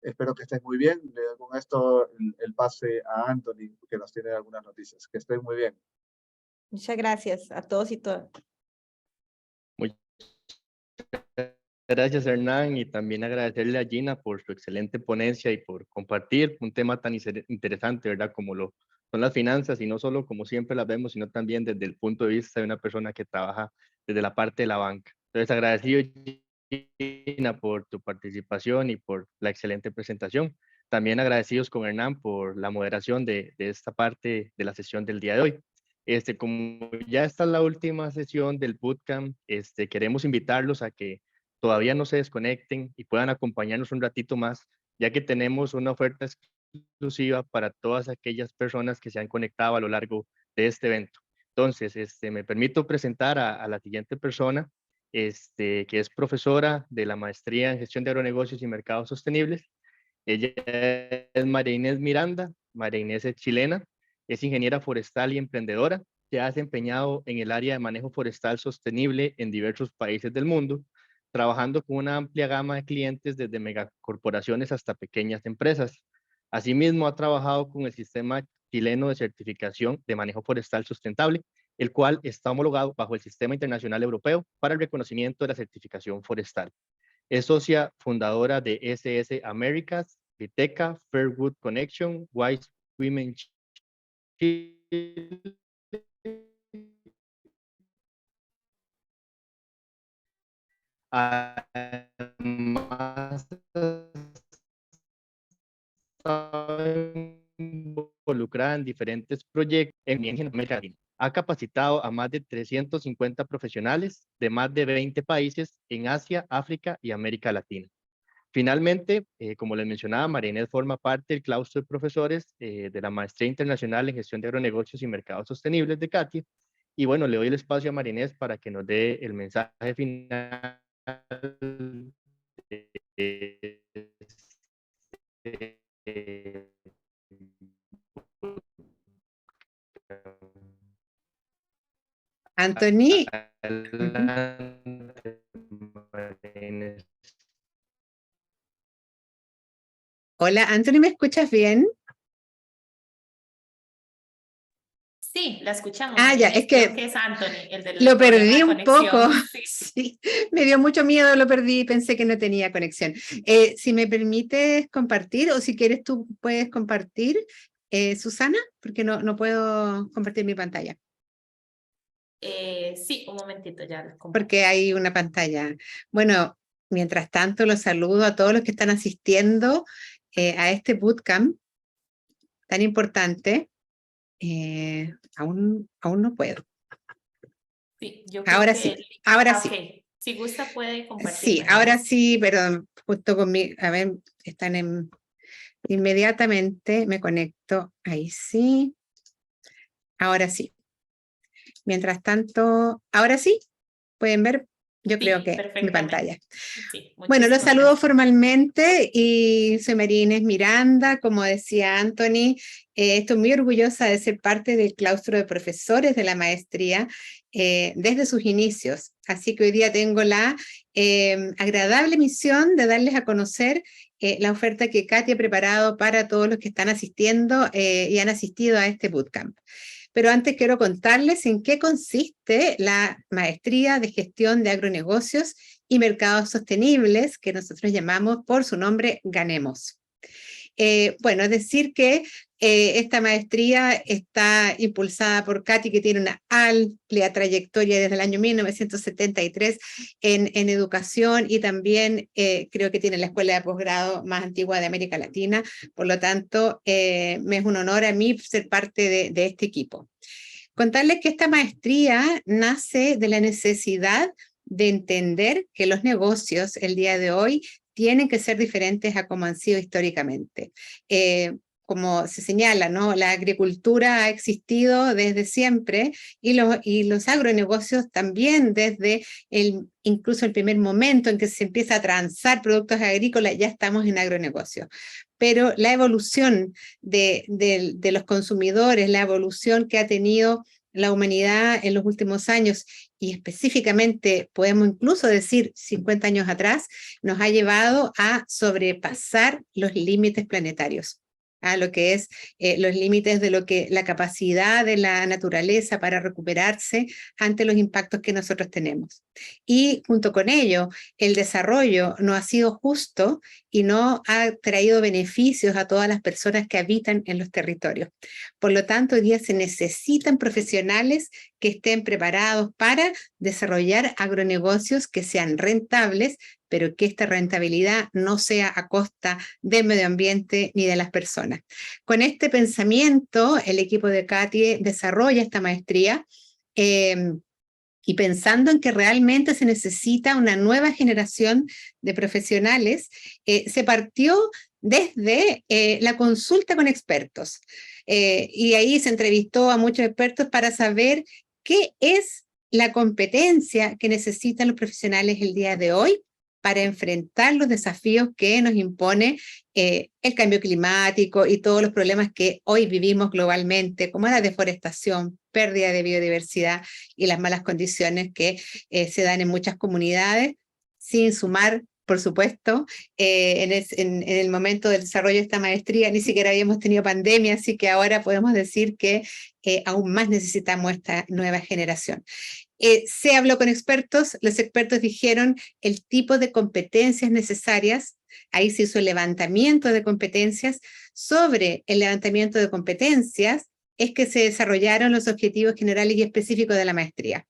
Speaker 2: espero que estés muy bien. Le doy con esto el pase a Anthony, que nos tiene algunas noticias. Que estés muy bien.
Speaker 3: Muchas gracias a todos y todas.
Speaker 1: Muchas gracias, Hernán, y también agradecerle a Gina por su excelente ponencia y por compartir un tema tan interesante, ¿verdad? Como lo son las finanzas, y no solo como siempre las vemos, sino también desde el punto de vista de una persona que trabaja desde la parte de la banca. Entonces, agradecido, Gina, por tu participación y por la excelente presentación. También agradecidos con Hernán por la moderación de esta parte de la sesión del día de hoy. Como ya está la última sesión del bootcamp, queremos invitarlos a que todavía no se desconecten y puedan acompañarnos un ratito más, ya que tenemos una oferta exclusiva para todas aquellas personas que se han conectado a lo largo de este evento. Entonces, me permito presentar a la siguiente persona, que es profesora de la maestría en gestión de agronegocios y mercados sostenibles. Ella es María Inés Miranda. María Inés es chilena, es ingeniera forestal y emprendedora. Se ha desempeñado en el área de manejo forestal sostenible en diversos países del mundo, trabajando con una amplia gama de clientes desde megacorporaciones hasta pequeñas empresas. Asimismo, ha trabajado con el sistema chileno de certificación de manejo forestal sustentable, el cual está homologado bajo el Sistema Internacional Europeo para el reconocimiento de la certificación forestal. Es socia fundadora de SS Americas, Viteca, Fairwood Connection, Wise Women Chile, además involucrada en diferentes proyectos en América Latina. Ha capacitado a más de 350 profesionales de más de 20 países en Asia, África y América Latina. Finalmente, como les mencionaba, María Inés forma parte del claustro de profesores de la Maestría Internacional en Gestión de Agronegocios y Mercados Sostenibles de CATIE. Y bueno, le doy el espacio a María Inés para que nos dé el mensaje final.
Speaker 4: Anthony. Hola, Anthony, ¿me escuchas bien?
Speaker 5: Sí, la escuchamos.
Speaker 4: Ah, ya, es que
Speaker 5: creo que es Anthony, el del
Speaker 4: lo
Speaker 5: problema
Speaker 4: perdí
Speaker 5: de
Speaker 4: un poco.
Speaker 5: conexión.
Speaker 4: Sí, me dio mucho miedo, lo perdí, pensé que no tenía conexión. Si me permites compartir, o si quieres tú puedes compartir, Susana, porque no puedo compartir mi pantalla.
Speaker 5: Sí, un momentito ya.
Speaker 4: Porque hay una pantalla. Bueno, mientras tanto los saludo a todos los que están asistiendo a este bootcamp tan importante. Aún no puedo.
Speaker 5: Sí, yo
Speaker 4: ahora
Speaker 5: creo
Speaker 4: sí,
Speaker 5: que
Speaker 4: ahora sí.
Speaker 5: Okay. Si gusta puede compartir.
Speaker 4: Sí, ahora sí, pero justo con mi, a ver, inmediatamente me conecto, ahí sí. Ahora sí. Mientras tanto, ahora sí, pueden ver, yo creo que mi pantalla.
Speaker 5: Sí,
Speaker 4: bueno, los saludo formalmente y soy María Inés Miranda, como decía Anthony, estoy muy orgullosa de ser parte del claustro de profesores de la maestría desde sus inicios. Así que hoy día tengo la agradable misión de darles a conocer la oferta que CATIE ha preparado para todos los que están asistiendo y han asistido a este bootcamp. Pero antes quiero contarles en qué consiste la maestría de gestión de agronegocios y mercados sostenibles, que nosotros llamamos por su nombre Ganemos. Bueno, es decir que esta maestría está impulsada por CATIE, que tiene una amplia trayectoria desde el año 1973 en educación y también creo que tiene la escuela de posgrado más antigua de América Latina. Por lo tanto, me es un honor a mí ser parte de este equipo. Contarles que esta maestría nace de la necesidad de entender que los negocios el día de hoy tienen que ser diferentes a como han sido históricamente. Como se señala, ¿no? La agricultura ha existido desde siempre y los agronegocios también desde incluso el primer momento en que se empieza a transar productos agrícolas, ya estamos en agronegocios. Pero la evolución de los consumidores, la evolución que ha tenido la humanidad en los últimos años, y específicamente podemos incluso decir 50 años atrás, nos ha llevado a sobrepasar los límites planetarios, a lo que es los límites de lo que la capacidad de la naturaleza para recuperarse ante los impactos que nosotros tenemos. Y junto con ello, el desarrollo no ha sido justo y no ha traído beneficios a todas las personas que habitan en los territorios. Por lo tanto, hoy día se necesitan profesionales que estén preparados para desarrollar agronegocios que sean rentables, pero que esta rentabilidad no sea a costa del medio ambiente ni de las personas. Con este pensamiento, el equipo de CATIE desarrolla esta maestría y pensando en que realmente se necesita una nueva generación de profesionales, se partió desde la consulta con expertos. Y ahí se entrevistó a muchos expertos para saber qué es la competencia que necesitan los profesionales el día de hoy para enfrentar los desafíos que nos impone el cambio climático y todos los problemas que hoy vivimos globalmente, como la deforestación, pérdida de biodiversidad y las malas condiciones que se dan en muchas comunidades, sin sumar por supuesto, en el momento del desarrollo de esta maestría ni siquiera habíamos tenido pandemia, así que ahora podemos decir que aún más necesitamos esta nueva generación. Se habló con expertos, los expertos dijeron el tipo de competencias necesarias, ahí se hizo el levantamiento de competencias. Sobre el levantamiento de competencias es que se desarrollaron los objetivos generales y específicos de la maestría.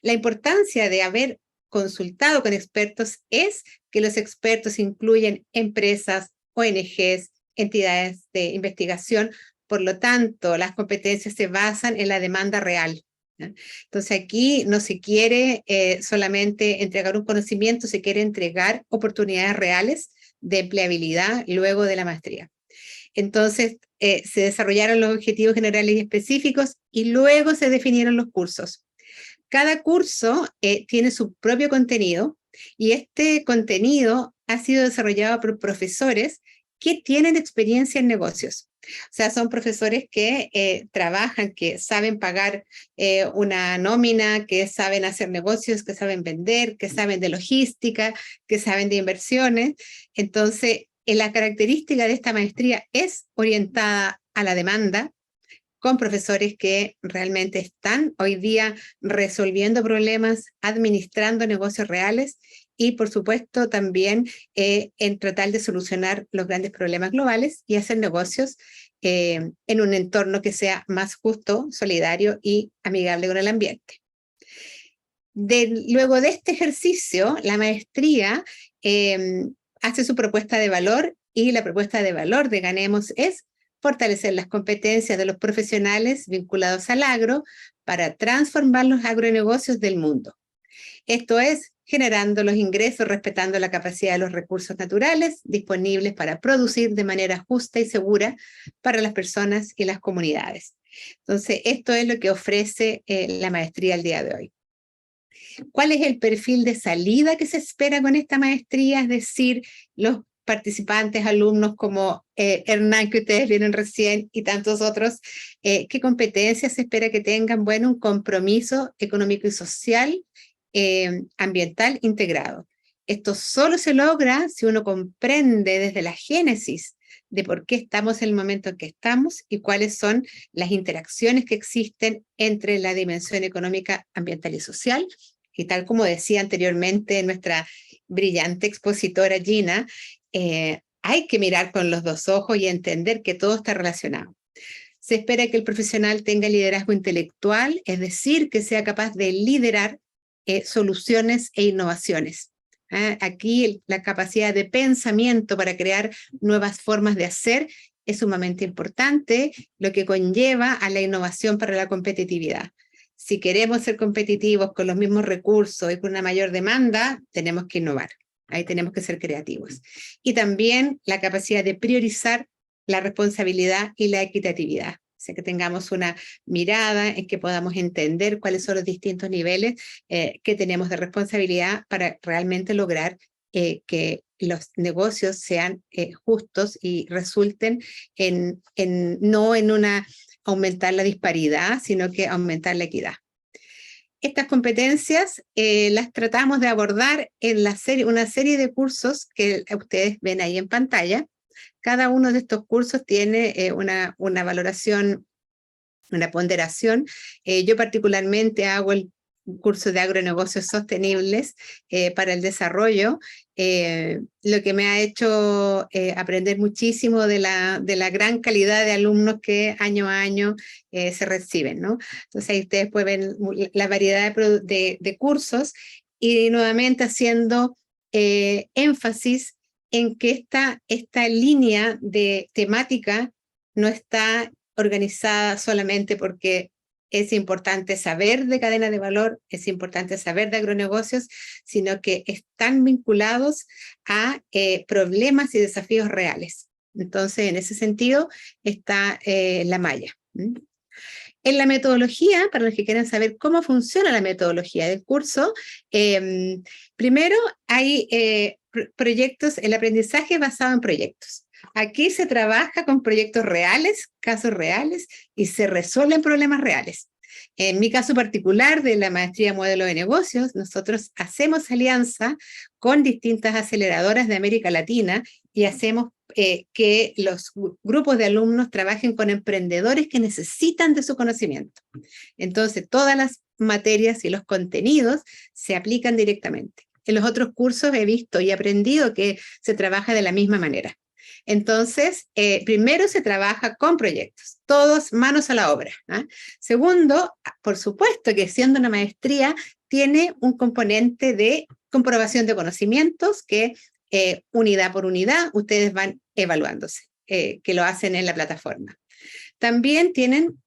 Speaker 4: La importancia de haber consultado con expertos es que los expertos incluyen empresas, ONGs, entidades de investigación, por lo tanto, las competencias se basan en la demanda real. Entonces aquí no se quiere solamente entregar un conocimiento, se quiere entregar oportunidades reales de empleabilidad luego de la maestría. Entonces se desarrollaron los objetivos generales y específicos y luego se definieron los cursos. Cada curso tiene su propio contenido y este contenido ha sido desarrollado por profesores que tienen experiencia en negocios. O sea, son profesores que trabajan, que saben pagar una nómina, que saben hacer negocios, que saben vender, que saben de logística, que saben de inversiones. Entonces, la característica de esta maestría es orientada a la demanda, con profesores que realmente están hoy día resolviendo problemas, administrando negocios reales y, por supuesto, también en tratar de solucionar los grandes problemas globales y hacer negocios en un entorno que sea más justo, solidario y amigable con el ambiente. Luego de este ejercicio, la maestría hace su propuesta de valor y la propuesta de valor de Ganemos es fortalecer las competencias de los profesionales vinculados al agro para transformar los agronegocios del mundo. Esto es, generando los ingresos respetando la capacidad de los recursos naturales disponibles para producir de manera justa y segura para las personas y las comunidades. Entonces, esto es lo que ofrece la maestría el día de hoy. ¿Cuál es el perfil de salida que se espera con esta maestría? Es decir, los participantes, alumnos como Hernán, que ustedes vieron recién, y tantos otros, ¿qué competencias se espera que tengan? Bueno, un compromiso económico y social, ambiental integrado. Esto solo se logra si uno comprende desde la génesis de por qué estamos en el momento en que estamos y cuáles son las interacciones que existen entre la dimensión económica, ambiental y social. Y tal como decía anteriormente nuestra brillante expositora Gina, hay que mirar con los dos ojos y entender que todo está relacionado. Se espera que el profesional tenga liderazgo intelectual, es decir, que sea capaz de liderar soluciones e innovaciones. Aquí la capacidad de pensamiento para crear nuevas formas de hacer es sumamente importante, lo que conlleva a la innovación para la competitividad. Si queremos ser competitivos con los mismos recursos y con una mayor demanda, tenemos que innovar. Ahí tenemos que ser creativos. Y también la capacidad de priorizar la responsabilidad y la equitatividad. O sea, que tengamos una mirada en que podamos entender cuáles son los distintos niveles que tenemos de responsabilidad para realmente lograr que los negocios sean justos y resulten no en aumentar la disparidad, sino que aumentar la equidad. Estas competencias las tratamos de abordar en una serie de cursos que ustedes ven ahí en pantalla. Cada uno de estos cursos tiene una valoración, una ponderación. Yo particularmente hago el curso de agronegocios sostenibles para el desarrollo, lo que me ha hecho aprender muchísimo de la gran calidad de alumnos que año a año se reciben, ¿no? Entonces ahí ustedes pueden ver la variedad de cursos y nuevamente haciendo énfasis en que esta línea de temática no está organizada solamente porque es importante saber de cadena de valor, es importante saber de agronegocios, sino que están vinculados a problemas y desafíos reales. Entonces, en ese sentido, está la malla. En la metodología, para los que quieran saber cómo funciona la metodología del curso, primero hay proyectos, el aprendizaje basado en proyectos. Aquí se trabaja con proyectos reales, casos reales, y se resuelven problemas reales. En mi caso particular de la maestría Modelo de Negocios, nosotros hacemos alianza con distintas aceleradoras de América Latina y hacemos que los grupos de alumnos trabajen con emprendedores que necesitan de su conocimiento. Entonces, todas las materias y los contenidos se aplican directamente. En los otros cursos he visto y aprendido que se trabaja de la misma manera. Entonces, primero se trabaja con proyectos, todos manos a la obra. Segundo, por supuesto que siendo una maestría, tiene un componente de comprobación de conocimientos que unidad por unidad ustedes van evaluándose, que lo hacen en la plataforma. También tienen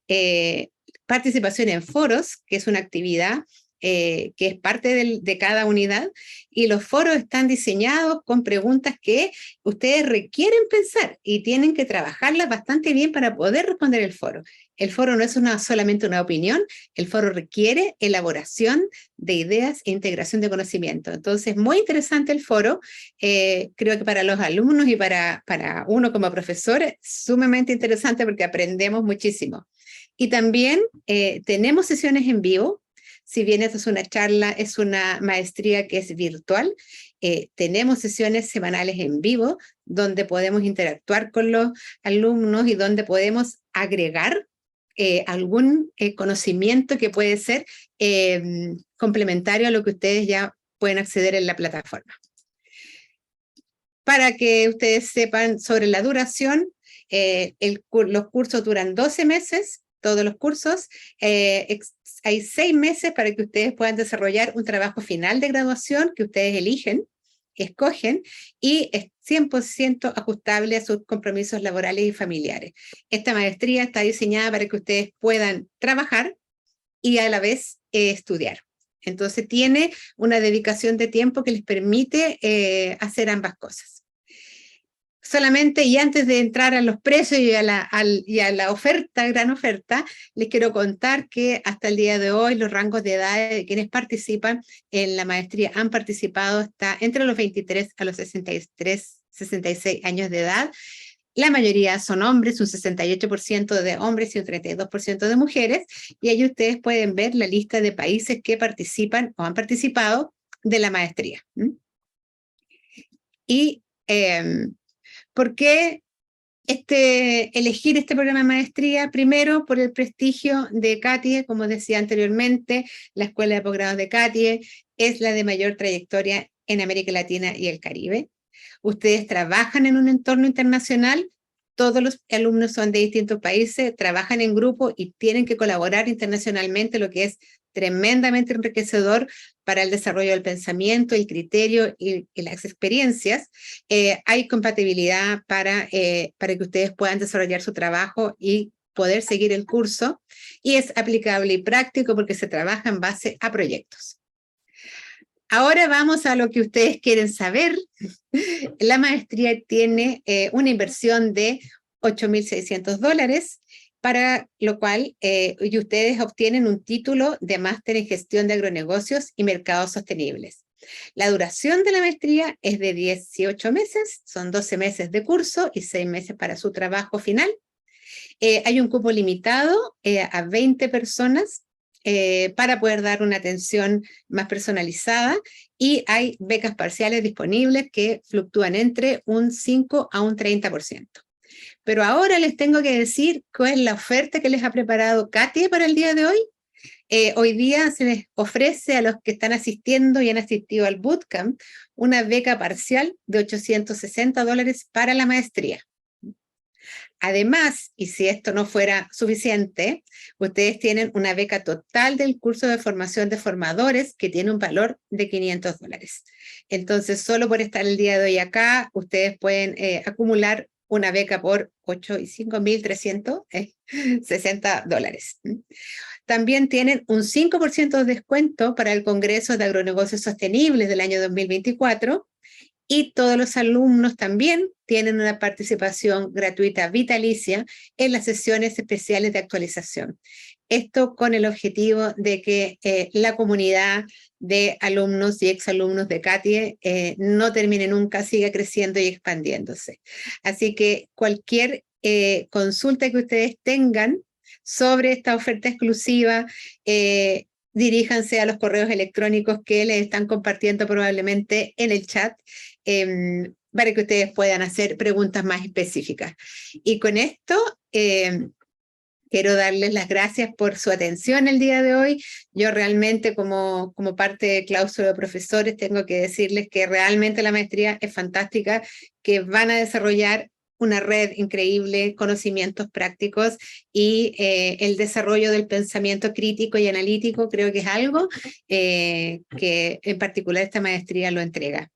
Speaker 4: participación en foros, que es una actividad que es parte de cada unidad, y los foros están diseñados con preguntas que ustedes requieren pensar y tienen que trabajarlas bastante bien para poder responder el foro. El foro no es solamente una opinión, el foro requiere elaboración de ideas e integración de conocimiento. Entonces, muy interesante el foro. Creo que para los alumnos y para uno como profesor es sumamente interesante porque aprendemos muchísimo. Y también tenemos sesiones en vivo. Si bien esta es una charla, es una maestría que es virtual, tenemos sesiones semanales en vivo donde podemos interactuar con los alumnos y donde podemos agregar algún conocimiento que puede ser complementario a lo que ustedes ya pueden acceder en la plataforma. Para que ustedes sepan sobre la duración, los cursos duran 12 meses, todos los cursos. Hay 6 meses para que ustedes puedan desarrollar un trabajo final de graduación que ustedes eligen, escogen, y es 100% ajustable a sus compromisos laborales y familiares. Esta maestría está diseñada para que ustedes puedan trabajar y a la vez estudiar. Entonces tiene una dedicación de tiempo que les permite hacer ambas cosas. Solamente, y antes de entrar a los precios y a la oferta, gran oferta, les quiero contar que hasta el día de hoy los rangos de edad de quienes participan en la maestría han participado está entre los 23 a los 66 años de edad. La mayoría son hombres, un 68% de hombres y un 32% de mujeres, y ahí ustedes pueden ver la lista de países que participan o han participado de la maestría. Y ¿por qué elegir este programa de maestría? Primero, por el prestigio de CATIE, como decía anteriormente, la Escuela de Posgrados de CATIE es la de mayor trayectoria en América Latina y el Caribe. Ustedes trabajan en un entorno internacional, todos los alumnos son de distintos países, trabajan en grupo y tienen que colaborar internacionalmente, lo que es tremendamente enriquecedor para el desarrollo del pensamiento, el criterio y las experiencias. Hay compatibilidad para que ustedes puedan desarrollar su trabajo y poder seguir el curso, y es aplicable y práctico porque se trabaja en base a proyectos. Ahora vamos a lo que ustedes quieren saber. La maestría tiene una inversión de $8,600, para lo cual y ustedes obtienen un título de máster en gestión de agronegocios y mercados sostenibles. La duración de la maestría es de 18 meses, son 12 meses de curso y 6 meses para su trabajo final. Hay un cupo limitado a 20 personas para poder dar una atención más personalizada, y hay becas parciales disponibles que fluctúan entre un 5 a un 30%. Pero ahora les tengo que decir cuál es la oferta que les ha preparado CATIE para el día de hoy. Hoy día se les ofrece a los que están asistiendo y han asistido al bootcamp una beca parcial de $860 para la maestría. Además, y si esto no fuera suficiente, ustedes tienen una beca total del curso de formación de formadores que tiene un valor de $500. Entonces, solo por estar el día de hoy acá, ustedes pueden acumular una beca por $5,360. También tienen un 5% de descuento para el Congreso de Agronegocios Sostenibles del año 2024, y todos los alumnos también tienen una participación gratuita vitalicia en las sesiones especiales de actualización. Esto con el objetivo de que la comunidad de alumnos y exalumnos de CATIE no termine nunca, siga creciendo y expandiéndose. Así que cualquier consulta que ustedes tengan sobre esta oferta exclusiva, diríjanse a los correos electrónicos que les están compartiendo probablemente en el chat, para que ustedes puedan hacer preguntas más específicas. Y con esto, quiero darles las gracias por su atención el día de hoy. Yo realmente, como parte de Claustro de Profesores, tengo que decirles que realmente la maestría es fantástica, que van a desarrollar una red increíble, conocimientos prácticos y el desarrollo del pensamiento crítico y analítico creo que es algo que en particular esta maestría lo entrega.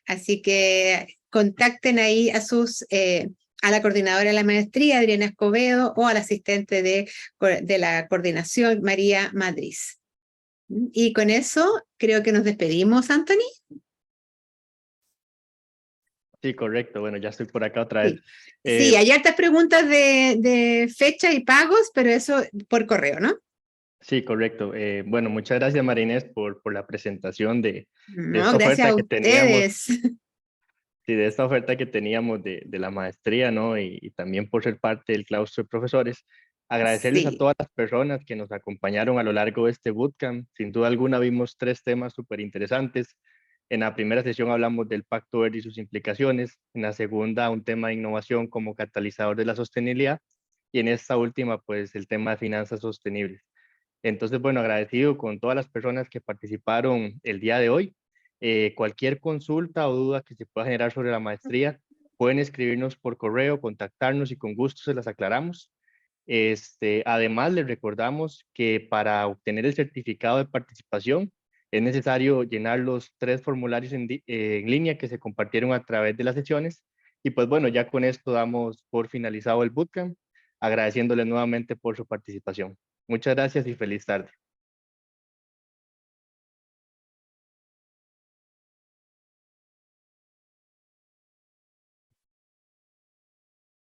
Speaker 4: Así que contacten ahí a la coordinadora de la maestría, Adriana Escobedo, o al asistente de la coordinación, María Madrid. Y con eso creo que nos despedimos, Anthony.
Speaker 1: Sí, correcto. Bueno, ya estoy por acá otra vez.
Speaker 4: Sí, hay hartas preguntas de fecha y pagos, pero eso por correo, ¿no?
Speaker 1: Sí, correcto. Bueno, muchas gracias, María Inés, por la presentación de
Speaker 4: No,
Speaker 1: esta
Speaker 4: gracias
Speaker 1: oferta
Speaker 4: a
Speaker 1: que teníamos.
Speaker 4: ustedes.
Speaker 1: Sí, de esta oferta que teníamos de la maestría, ¿no? Y también por ser parte del claustro de profesores. Agradecerles a
Speaker 4: Sí.
Speaker 1: todas las personas que nos acompañaron a lo largo de este bootcamp. Sin duda alguna vimos 3 temas súper interesantes. En la primera sesión hablamos del Pacto Verde y sus implicaciones. En la segunda, un tema de innovación como catalizador de la sostenibilidad. Y en esta última, pues el tema de finanzas sostenibles. Entonces, bueno, agradecido con todas las personas que participaron el día de hoy. Cualquier consulta o duda que se pueda generar sobre la maestría, pueden escribirnos por correo, contactarnos y con gusto se las aclaramos. Además, les recordamos que para obtener el certificado de participación es necesario llenar los 3 formularios en línea que se compartieron a través de las sesiones. Y pues bueno, ya con esto damos por finalizado el bootcamp, agradeciéndoles nuevamente por su participación. Muchas gracias y feliz tarde.